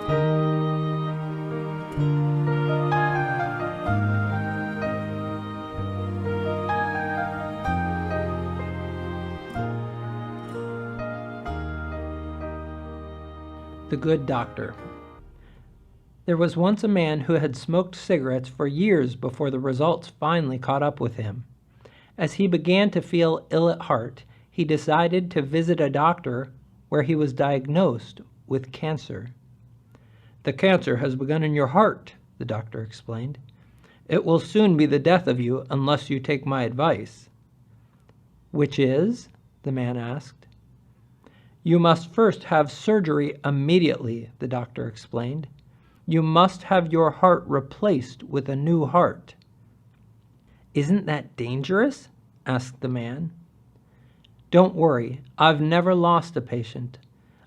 The Good Doctor. There was once a man who had smoked cigarettes for years before the results finally caught up with him. As he began to feel ill at heart, he decided to visit a doctor where he was diagnosed with cancer. "The cancer has begun in your heart," the doctor explained. "It will soon be the death of you unless you take my advice." "Which is?" the man asked. "You must first have surgery immediately," the doctor explained. "You must have your heart replaced with a new heart." "Isn't that dangerous?" asked the man. "Don't worry, I've never lost a patient.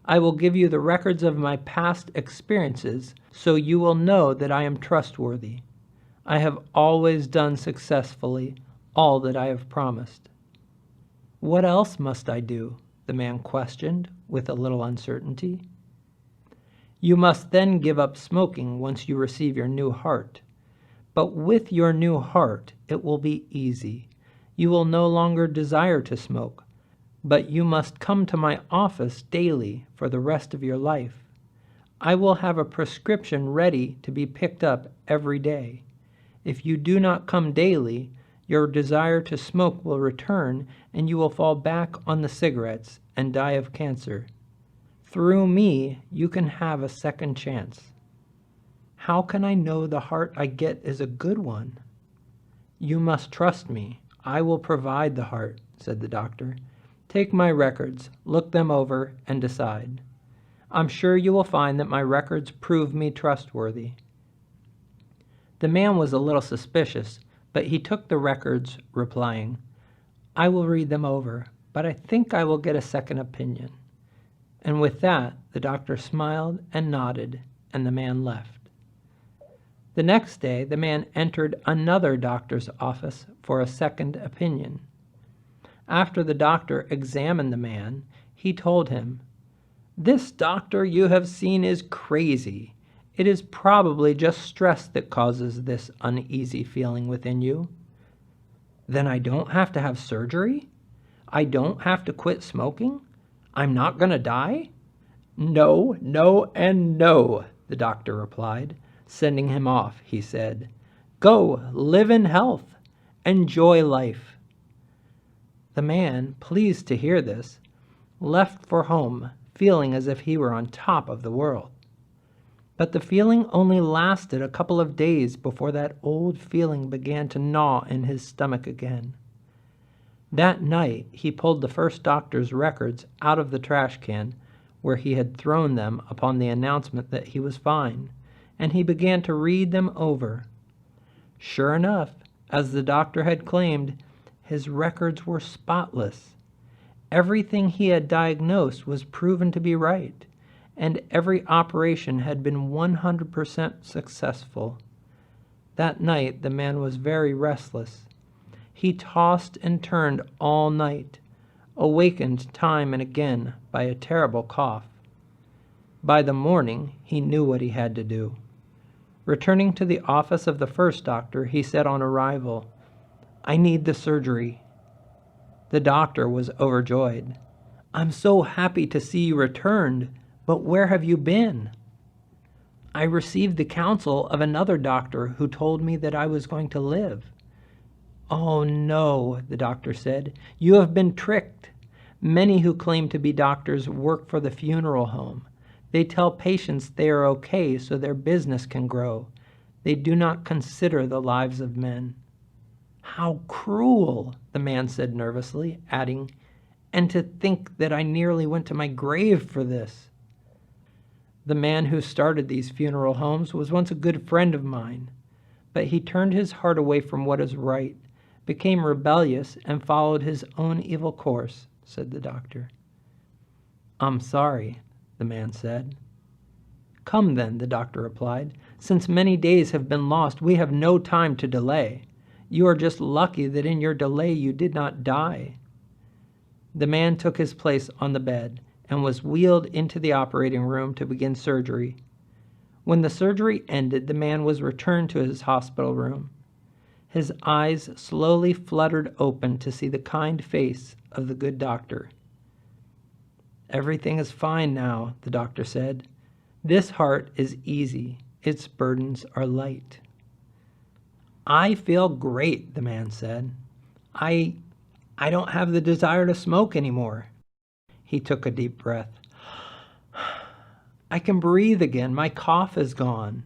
I will give you the records of my past experiences so you will know that I am trustworthy. I have always done successfully all that I have promised." "What else must I do?" the man questioned with a little uncertainty. "You must then give up smoking once you receive your new heart. But with your new heart, it will be easy. You will no longer desire to smoke, but you must come to my office daily for the rest of your life. I will have a prescription ready to be picked up every day. If you do not come daily, your desire to smoke will return and you will fall back on the cigarettes and die of cancer. Through me, you can have a second chance." "How can I know the heart I get is a good one?" "You must trust me. I will provide the heart," said the doctor. "Take my records, look them over, and decide. I'm sure you will find that my records prove me trustworthy." The man was a little suspicious, but he took the records, replying, "I will read them over, but I think I will get a second opinion." And with that, the doctor smiled and nodded, and the man left. The next day, the man entered another doctor's office for a second opinion. After the doctor examined the man, he told him, "This doctor you have seen is crazy. It is probably just stress that causes this uneasy feeling within you." "Then I don't have to have surgery? I don't have to quit smoking? I'm not going to die?" "No, no, and no," the doctor replied. Sending him off, he said, "Go, live in health. Enjoy life." The man, pleased to hear this, left for home, feeling as if he were on top of the world. But the feeling only lasted a couple of days before that old feeling began to gnaw in his stomach again. That night, he pulled the first doctor's records out of the trash can where he had thrown them upon the announcement that he was fine, and he began to read them over. Sure enough, as the doctor had claimed, his records were spotless. Everything he had diagnosed was proven to be right, and every operation had been 100% successful. That night, the man was very restless. He tossed and turned all night, awakened time and again by a terrible cough. By the morning, he knew what he had to do. Returning to the office of the first doctor, he said on arrival, "I need the surgery." The doctor was overjoyed. "I'm so happy to see you returned, but where have you been?" "I received the counsel of another doctor who told me that I was going to live." "Oh no," the doctor said. "You have been tricked. Many who claim to be doctors work for the funeral home. They tell patients they are okay so their business can grow. They do not consider the lives of men." "How cruel," the man said nervously, adding, "and to think that I nearly went to my grave for this." The man who started these funeral homes was once a good friend of mine, but he turned his heart away from what is right, became rebellious, and followed his own evil course, said the doctor. "I'm sorry," the man said. "Come then," the doctor replied. "Since many days have been lost, we have no time to delay. You are just lucky that in your delay you did not die." The man took his place on the bed and was wheeled into the operating room to begin surgery. When the surgery ended, the man was returned to his hospital room. His eyes slowly fluttered open to see the kind face of the good doctor. "Everything is fine now," the doctor said. "This heart is easy. Its burdens are light." "I feel great," the man said. I don't have the desire to smoke anymore." He took a deep breath. "I can breathe again. My cough is gone."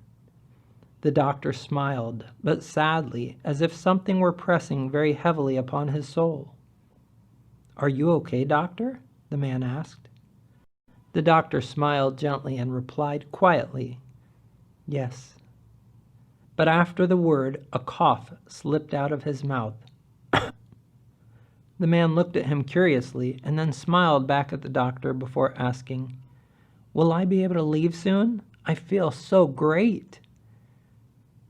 The doctor smiled, but sadly, as if something were pressing very heavily upon his soul. "Are you okay, doctor?" the man asked. The doctor smiled gently and replied quietly, "Yes." But after the word, a cough slipped out of his mouth. The man looked at him curiously and then smiled back at the doctor before asking, "Will I be able to leave soon? I feel so great."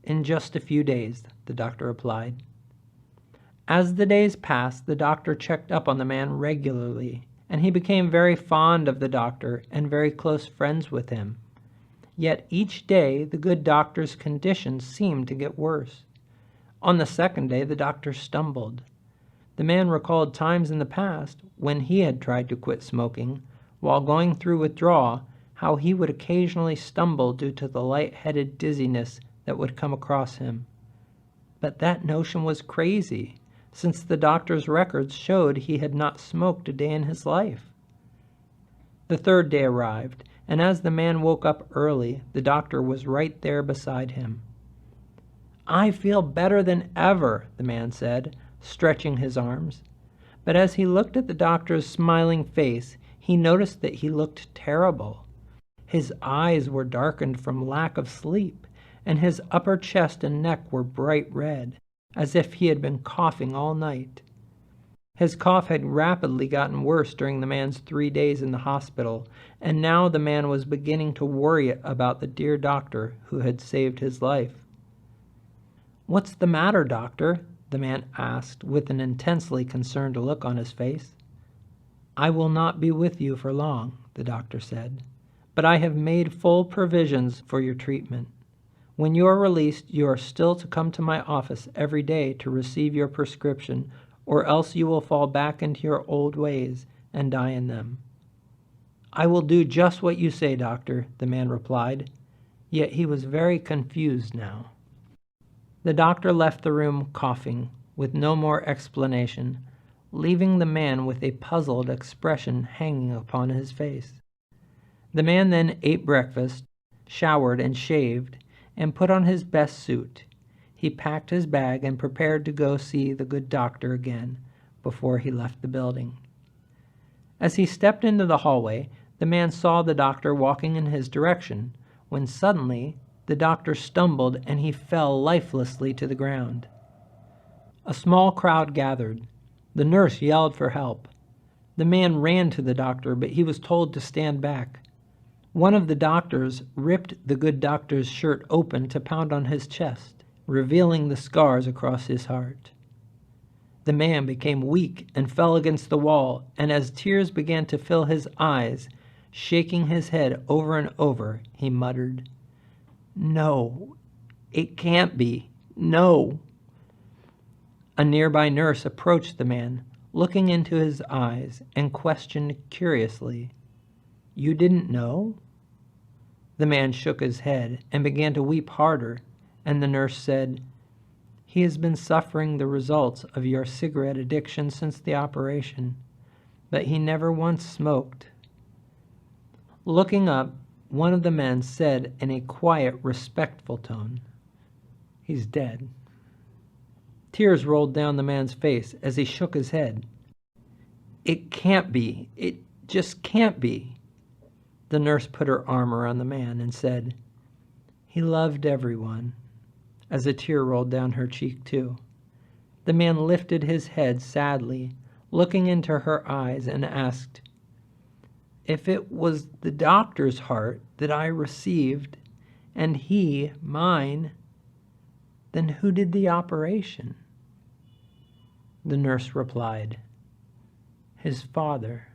"In just a few days," the doctor replied. As the days passed, the doctor checked up on the man regularly, and he became very fond of the doctor and very close friends with him. Yet each day the good doctor's condition seemed to get worse. On the second day the doctor stumbled. The man recalled times in the past when he had tried to quit smoking, while going through withdrawal, how he would occasionally stumble due to the light-headed dizziness that would come across him. But that notion was crazy, since the doctor's records showed he had not smoked a day in his life. The third day arrived, and as the man woke up early, the doctor was right there beside him. "I feel better than ever," the man said, stretching his arms. But as he looked at the doctor's smiling face, he noticed that he looked terrible. His eyes were darkened from lack of sleep, and his upper chest and neck were bright red, as if he had been coughing all night. His cough had rapidly gotten worse during the man's 3 days in the hospital, and now the man was beginning to worry about the dear doctor who had saved his life. "What's the matter, doctor?" the man asked with an intensely concerned look on his face. "I will not be with you for long," the doctor said, "but I have made full provisions for your treatment. When you are released, you are still to come to my office every day to receive your prescription, or else you will fall back into your old ways and die in them." "I will do just what you say, doctor," the man replied, yet he was very confused now. The doctor left the room coughing, with no more explanation, leaving the man with a puzzled expression hanging upon his face. The man then ate breakfast, showered and shaved, and put on his best suit. He packed his bag and prepared to go see the good doctor again before he left the building. As he stepped into the hallway, the man saw the doctor walking in his direction, when suddenly the doctor stumbled and he fell lifelessly to the ground. A small crowd gathered. The nurse yelled for help. The man ran to the doctor, but he was told to stand back. One of the doctors ripped the good doctor's shirt open to pound on his chest, revealing the scars across his heart. The man became weak and fell against the wall, and as tears began to fill his eyes, shaking his head over and over, he muttered, "No, it can't be. No." A nearby nurse approached the man, looking into his eyes, and questioned curiously, "You didn't know?" The man shook his head and began to weep harder, and the nurse said, "He has been suffering the results of your cigarette addiction since the operation, but he never once smoked." Looking up, one of the men said in a quiet, respectful tone, "He's dead." Tears rolled down the man's face as he shook his head. "It can't be. It just can't be." The nurse put her arm around the man and said, "He loved everyone," as a tear rolled down her cheek too. The man lifted his head sadly, looking into her eyes, and asked, "If it was the doctor's heart that I received, and he mine, then who did the operation?" The nurse replied, "His father."